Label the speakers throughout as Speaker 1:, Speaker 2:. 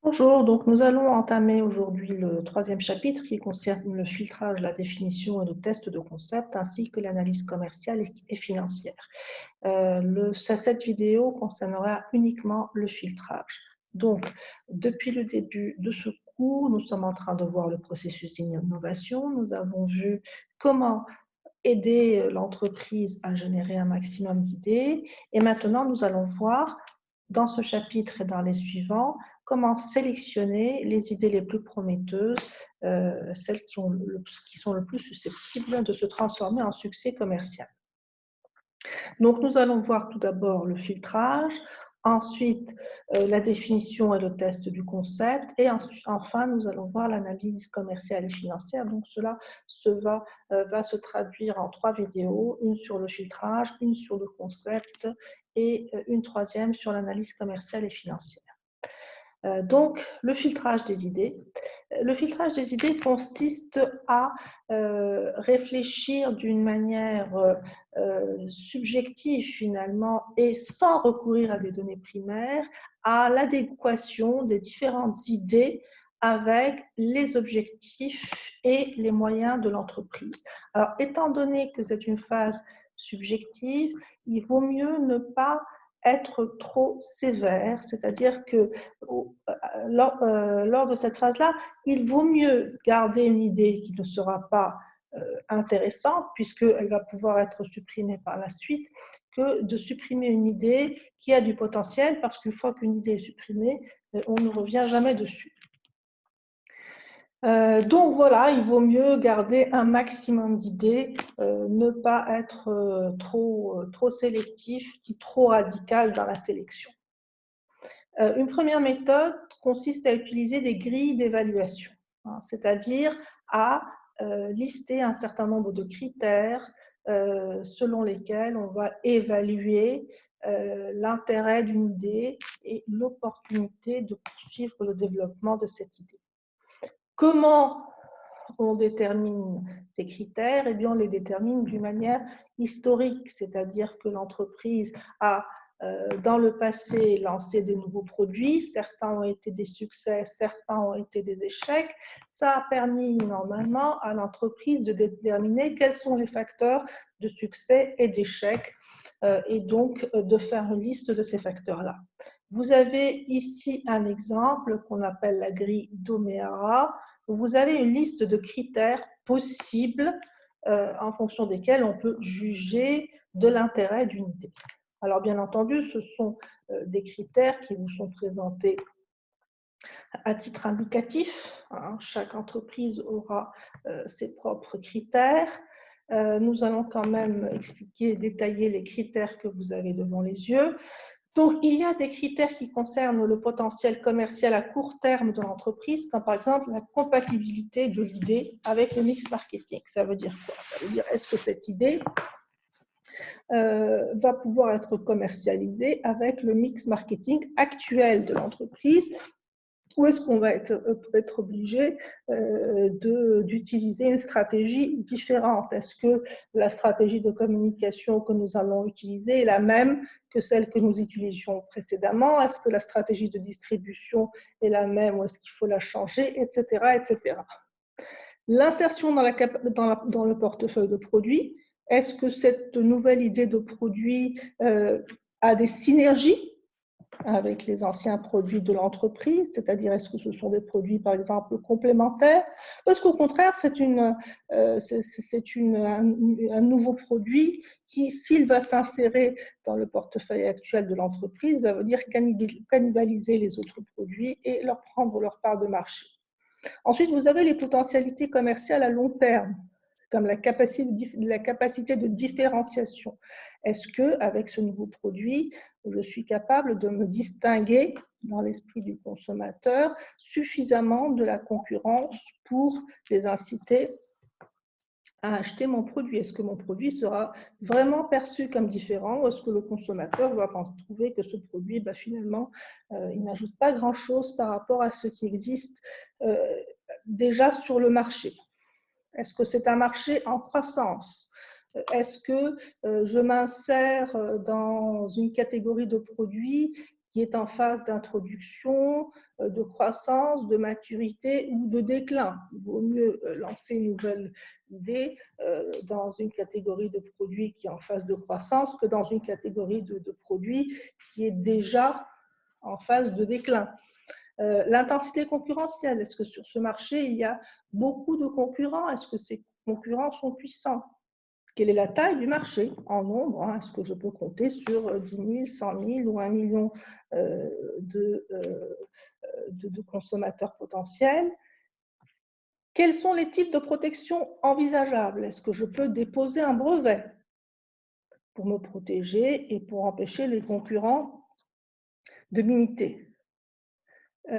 Speaker 1: Bonjour, donc nous allons entamer aujourd'hui le troisième chapitre qui concerne le filtrage, la définition et le test de concept ainsi que l'analyse commerciale et financière. Cette vidéo concernera uniquement le filtrage. Donc, depuis le début de ce cours, nous sommes en train de voir le processus d'innovation. Nous avons vu comment aider l'entreprise à générer un maximum d'idées. Et maintenant, nous allons voir dans ce chapitre et dans les suivants comment sélectionner les idées les plus prometteuses, celles qui sont le plus susceptibles de se transformer en succès commercial. Donc, nous allons voir tout d'abord le filtrage, ensuite la définition et le test du concept, et enfin, nous allons voir l'analyse commerciale et financière. Donc, cela va se traduire en 3 vidéos, une sur le filtrage, une sur le concept et une troisième sur l'analyse commerciale et financière. Donc, le filtrage des idées. Le filtrage des idées consiste à réfléchir d'une manière subjective finalement et sans recourir à des données primaires à l'adéquation des différentes idées avec les objectifs et les moyens de l'entreprise. Alors, étant donné que c'est une phase subjective, il vaut mieux ne pas être trop sévère, c'est-à-dire que lors de cette phase-là, il vaut mieux garder une idée qui ne sera pas intéressante, puisqu'elle va pouvoir être supprimée par la suite, que de supprimer une idée qui a du potentiel, parce qu'une fois qu'une idée est supprimée, on ne revient jamais dessus. Donc voilà, il vaut mieux garder un maximum d'idées, ne pas être trop sélectif, trop radical dans la sélection. Une première méthode consiste à utiliser des grilles d'évaluation, hein, c'est-à-dire à lister un certain nombre de critères selon lesquels on va évaluer l'intérêt d'une idée et l'opportunité de poursuivre le développement de cette idée. Comment on détermine ces critères? Eh bien, on les détermine d'une manière historique, c'est-à-dire que l'entreprise a dans le passé lancé de nouveaux produits, certains ont été des succès, certains ont été des échecs. Ça a permis normalement à l'entreprise de déterminer quels sont les facteurs de succès et d'échec et donc de faire une liste de ces facteurs-là. Vous avez ici un exemple qu'on appelle la grille d'O'Meara. Vous avez une liste de critères possibles en fonction desquels on peut juger de l'intérêt d'une idée. Alors bien entendu, ce sont des critères qui vous sont présentés à titre indicatif, hein. Chaque entreprise aura ses propres critères. Nous allons quand même expliquer et détailler les critères que vous avez devant les yeux. Donc, il y a des critères qui concernent le potentiel commercial à court terme de l'entreprise, comme par exemple la compatibilité de l'idée avec le mix marketing. Ça veut dire quoi? Ça veut dire, est-ce que cette idée va pouvoir être commercialisée avec le mix marketing actuel de l'entreprise, ou est-ce qu'on va être obligé d'utiliser une stratégie différente? Est-ce que la stratégie de communication que nous allons utiliser est la même que celle que nous utilisions précédemment? Est-ce que la stratégie de distribution est la même ou est-ce qu'il faut la changer, etc., etc. L'insertion dans le portefeuille de produits. Est-ce que cette nouvelle idée de produit a des synergies avec les anciens produits de l'entreprise, c'est-à-dire est-ce que ce sont des produits, par exemple, complémentaires? Parce qu'au contraire, c'est un nouveau produit qui, s'il va s'insérer dans le portefeuille actuel de l'entreprise, va venir cannibaliser les autres produits et leur prendre leur part de marché. Ensuite, vous avez les potentialités commerciales à long terme, comme la capacité de différenciation. Est-ce qu'avec ce nouveau produit, je suis capable de me distinguer dans l'esprit du consommateur suffisamment de la concurrence pour les inciter à acheter mon produit? Est-ce que mon produit sera vraiment perçu comme différent ou est-ce que le consommateur va trouver que ce produit, finalement, il n'ajoute pas grand-chose par rapport à ce qui existe déjà sur le marché? Est-ce que c'est un marché en croissance? Est-ce que je m'insère dans une catégorie de produits qui est en phase d'introduction, de croissance, de maturité ou de déclin. Il vaut mieux lancer une nouvelle idée dans une catégorie de produits qui est en phase de croissance que dans une catégorie de produits qui est déjà en phase de déclin. L'intensité concurrentielle, est-ce que sur ce marché, il y a beaucoup de concurrents? Est-ce que ces concurrents sont puissants? Quelle est la taille du marché en nombre? Est-ce que je peux compter sur 10 000, 100 000 ou 1 million de consommateurs potentiels? Quels sont les types de protection envisageables? Est-ce que je peux déposer un brevet pour me protéger et pour empêcher les concurrents de m'imiter?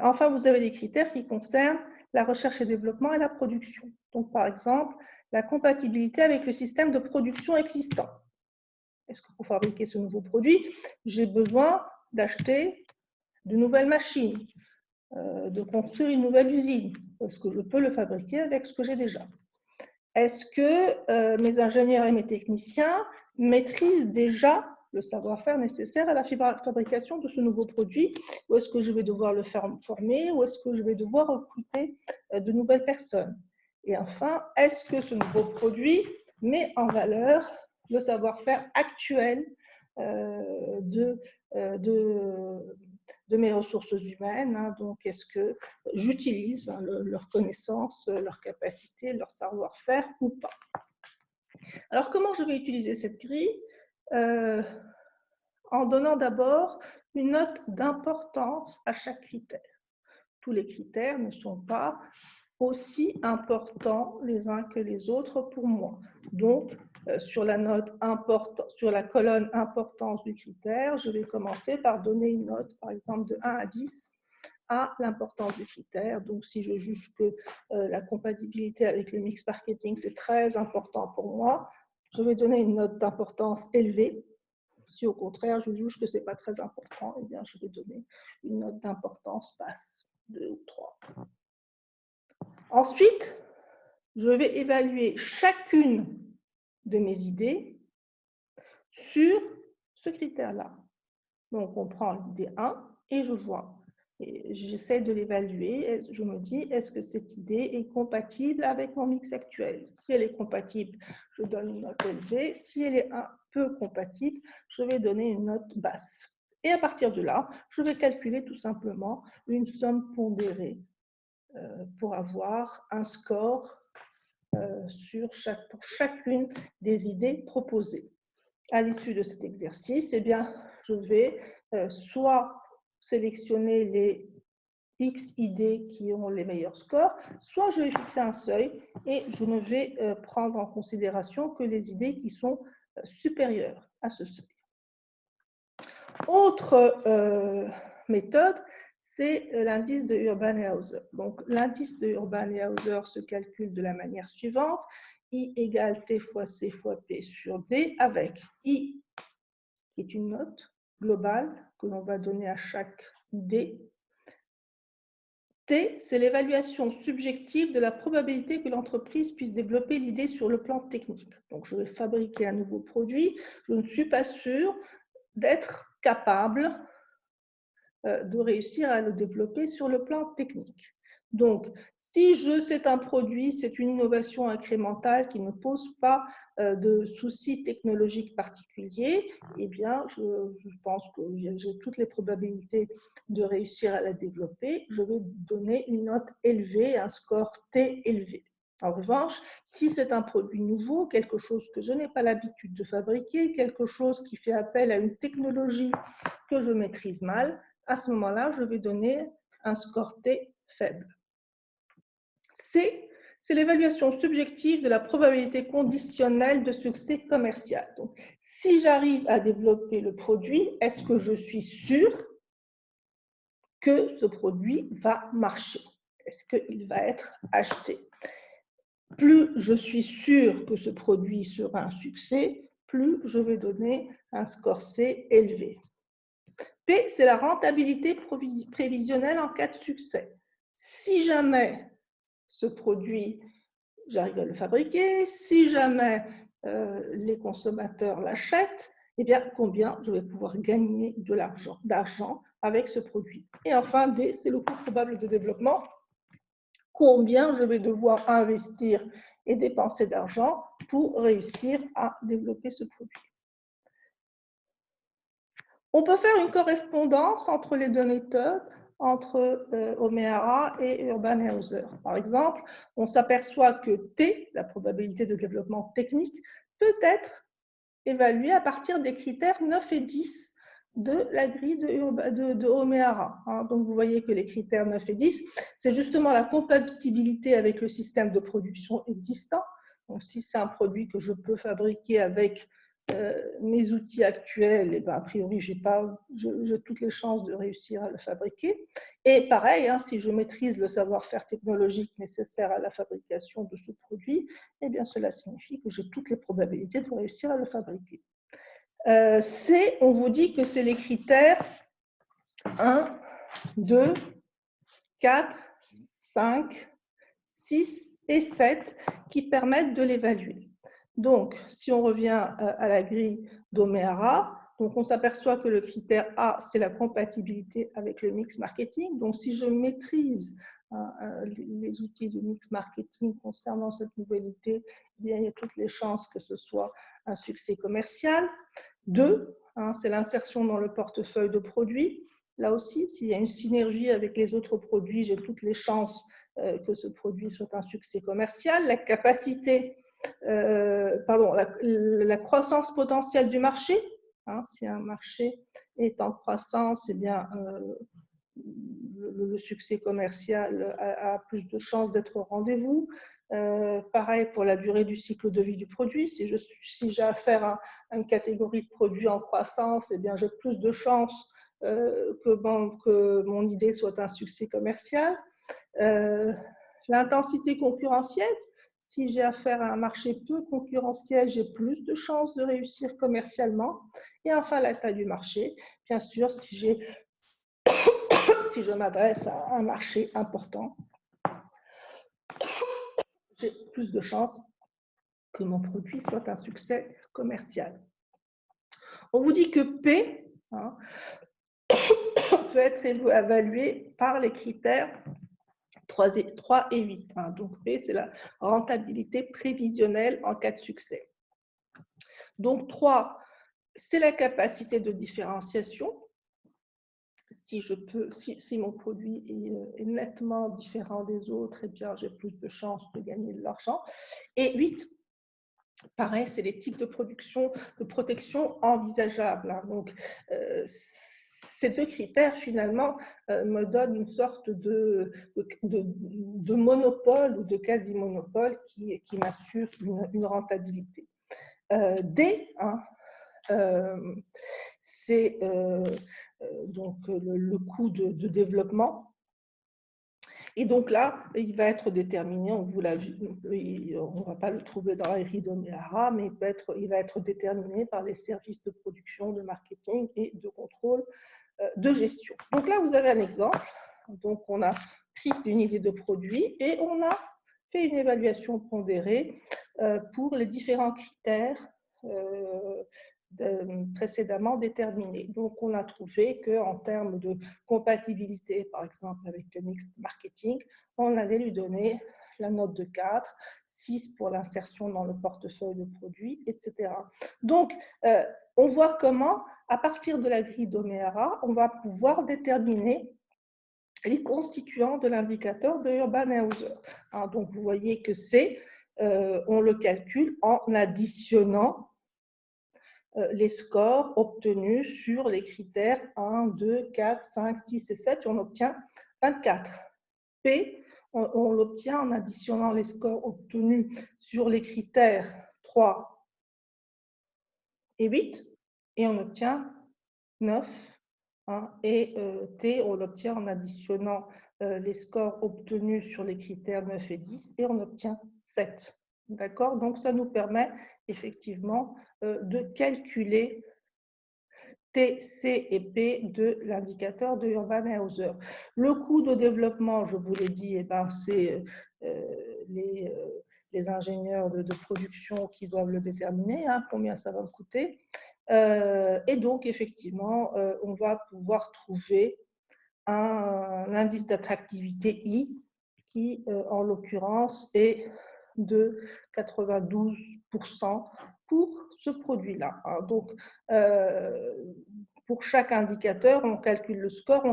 Speaker 1: Enfin, vous avez des critères qui concernent la recherche et développement et la production. Donc, par exemple, la compatibilité avec le système de production existant. Est-ce que pour fabriquer ce nouveau produit, j'ai besoin d'acheter de nouvelles machines, de construire une nouvelle usine? Est-ce que je peux le fabriquer avec ce que j'ai déjà? Est-ce que mes ingénieurs et mes techniciens maîtrisent déjà le savoir-faire nécessaire à la fabrication de ce nouveau produit, ou est-ce que je vais devoir le former, ou est-ce que je vais devoir recruter de nouvelles personnes? Et enfin, est-ce que ce nouveau produit met en valeur le savoir-faire actuel de mes ressources humaines? Donc, est-ce que j'utilise leurs connaissances, leurs capacités, leur savoir-faire ou pas? Alors, comment je vais utiliser cette grille? En donnant d'abord une note d'importance à chaque critère. Tous les critères ne sont pas aussi importants les uns que les autres pour moi. Donc, sur la colonne importance du critère, je vais commencer par donner une note, par exemple de 1 à 10, à l'importance du critère. Donc, si je juge que la compatibilité avec le mix marketing, c'est très important pour moi, je vais donner une note d'importance élevée. Si au contraire, je juge que ce n'est pas très important, eh bien, je vais donner une note d'importance basse, 2 ou 3. Ensuite, je vais évaluer chacune de mes idées sur ce critère-là. Donc, on prend l'idée 1 et je vois. J'essaie de l'évaluer. Je me dis, est-ce que cette idée est compatible avec mon mix actuel? Si elle est compatible, je donne une note élevée. Si elle est un peu compatible, je vais donner une note basse. Et à partir de là, je vais calculer tout simplement une somme pondérée pour avoir un score pour chacune des idées proposées. À l'issue de cet exercice, eh bien, je vais soit sélectionner les X idées qui ont les meilleurs scores, soit je vais fixer un seuil et je ne vais prendre en considération que les idées qui sont supérieures à ce seuil. Autre méthode, c'est l'indice de Urban-et-Hauser. Donc, l'indice de Urban-et-Hauser se calcule de la manière suivante: I égale T fois C fois P sur D, avec I qui est une note globale que l'on va donner à chaque idée. T, c'est l'évaluation subjective de la probabilité que l'entreprise puisse développer l'idée sur le plan technique. Donc, je vais fabriquer un nouveau produit, je ne suis pas sûre d'être capable de réussir à le développer sur le plan technique. Donc, si c'est un produit, c'est une innovation incrémentale qui ne pose pas de soucis technologiques particuliers, eh bien, je pense que j'ai toutes les probabilités de réussir à la développer. Je vais donner une note élevée, un score T élevé. En revanche, si c'est un produit nouveau, quelque chose que je n'ai pas l'habitude de fabriquer, quelque chose qui fait appel à une technologie que je maîtrise mal, à ce moment-là, je vais donner un score T faible. C, c'est l'évaluation subjective de la probabilité conditionnelle de succès commercial. Donc, si j'arrive à développer le produit, est-ce que je suis sûre que ce produit va marcher? Est-ce qu'il va être acheté? Plus je suis sûre que ce produit sera un succès, plus je vais donner un score C élevé. P, c'est la rentabilité prévisionnelle en cas de succès. Si jamais ce produit, j'arrive à le fabriquer, si jamais les consommateurs l'achètent, eh bien, combien je vais pouvoir gagner d'argent avec ce produit. Et enfin, D, c'est le coût probable de développement. Combien je vais devoir investir et dépenser d'argent pour réussir à développer ce produit. On peut faire une correspondance entre les deux méthodes, entre O'Meara et Urban et Hauser. Par exemple, on s'aperçoit que T, la probabilité de développement technique, peut être évaluée à partir des critères 9 et 10 de la grille de O'Meara. Donc, vous voyez que les critères 9 et 10, c'est justement la compatibilité avec le système de production existant. Donc, si c'est un produit que je peux fabriquer avec mes outils actuels, et ben, a priori, j'ai toutes les chances de réussir à le fabriquer. Et pareil, si je maîtrise le savoir-faire technologique nécessaire à la fabrication de ce produit, eh bien, cela signifie que j'ai toutes les probabilités de réussir à le fabriquer. C, on vous dit que c'est les critères 1, 2, 4, 5, 6 et 7 qui permettent de l'évaluer. Donc, si on revient à la grille d'O'Meara, donc on s'aperçoit que le critère A, c'est la compatibilité avec le mix marketing. Donc, si je maîtrise les outils de mix marketing concernant cette nouvelle idée, eh bien, il y a toutes les chances que ce soit un succès commercial. 2, c'est l'insertion dans le portefeuille de produits. Là aussi, s'il y a une synergie avec les autres produits, j'ai toutes les chances que ce produit soit un succès commercial. La capacité, la croissance potentielle du marché. Si un marché est en croissance, eh bien, le succès commercial a plus de chances d'être au rendez-vous. Pareil pour la durée du cycle de vie du produit. Si j'ai affaire à une catégorie de produits en croissance, eh bien, j'ai plus de chances que mon idée soit un succès commercial. L'intensité concurrentielle. Si j'ai affaire à un marché peu concurrentiel, j'ai plus de chances de réussir commercialement. Et enfin, la taille du marché. Bien sûr, si je m'adresse à un marché important, j'ai plus de chances que mon produit soit un succès commercial. On vous dit que P peut être évalué par les critères 3 et 8. Donc P, c'est la rentabilité prévisionnelle en cas de succès. Donc 3, c'est la capacité de différenciation. Si mon produit est nettement différent des autres, eh bien, j'ai plus de chances de gagner de l'argent. Et 8, pareil, c'est les types de protection envisageables. Donc, ces deux critères, finalement, me donnent une sorte de monopole ou de quasi-monopole qui m'assure une rentabilité. D, c'est donc le coût de développement. Et donc là, il va être déterminé, on vous l'a vu, on ne va pas le trouver dans la grille d'O'Meara, mais il va être déterminé par les services de production, de marketing et de contrôle de gestion. Donc là, vous avez un exemple. Donc, on a pris une idée de produit et on a fait une évaluation pondérée pour les différents critères précédemment déterminés. Donc, on a trouvé qu'en termes de compatibilité, par exemple, avec le mix marketing, on allait lui donner la note de 4, 6 pour l'insertion dans le portefeuille de produits, etc. Donc, on voit comment, à partir de la grille d'O'Meara, on va pouvoir déterminer les constituants de l'indicateur de Urban et Hauser. Donc, vous voyez que on le calcule en additionnant les scores obtenus sur les critères 1, 2, 4, 5, 6 et 7, et on obtient 24. P, on l'obtient en additionnant les scores obtenus sur les critères 3 et 8, et on obtient 9. Et T, on l'obtient en additionnant les scores obtenus sur les critères 9 et 10, et on obtient 7. D'accord? Donc, ça nous permet effectivement de calculer T, C et P de l'indicateur de Urban et Hauser. Le coût de développement, je vous l'ai dit, c'est les ingénieurs de production qui doivent le déterminer, combien ça va me coûter. Et donc, effectivement, on va pouvoir trouver un indice d'attractivité I qui, en l'occurrence, est de 92% pour ce produit-là. Donc, pour chaque indicateur, on calcule le score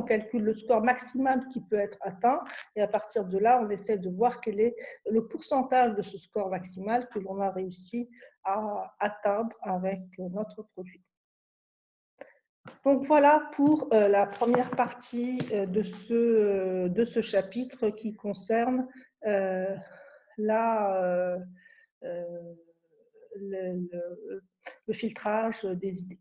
Speaker 1: maximal qui peut être atteint, et à partir de là, on essaie de voir quel est le pourcentage de ce score maximal que l'on a réussi à atteindre avec notre produit. Donc voilà pour la première partie de ce chapitre qui concerne le filtrage des idées.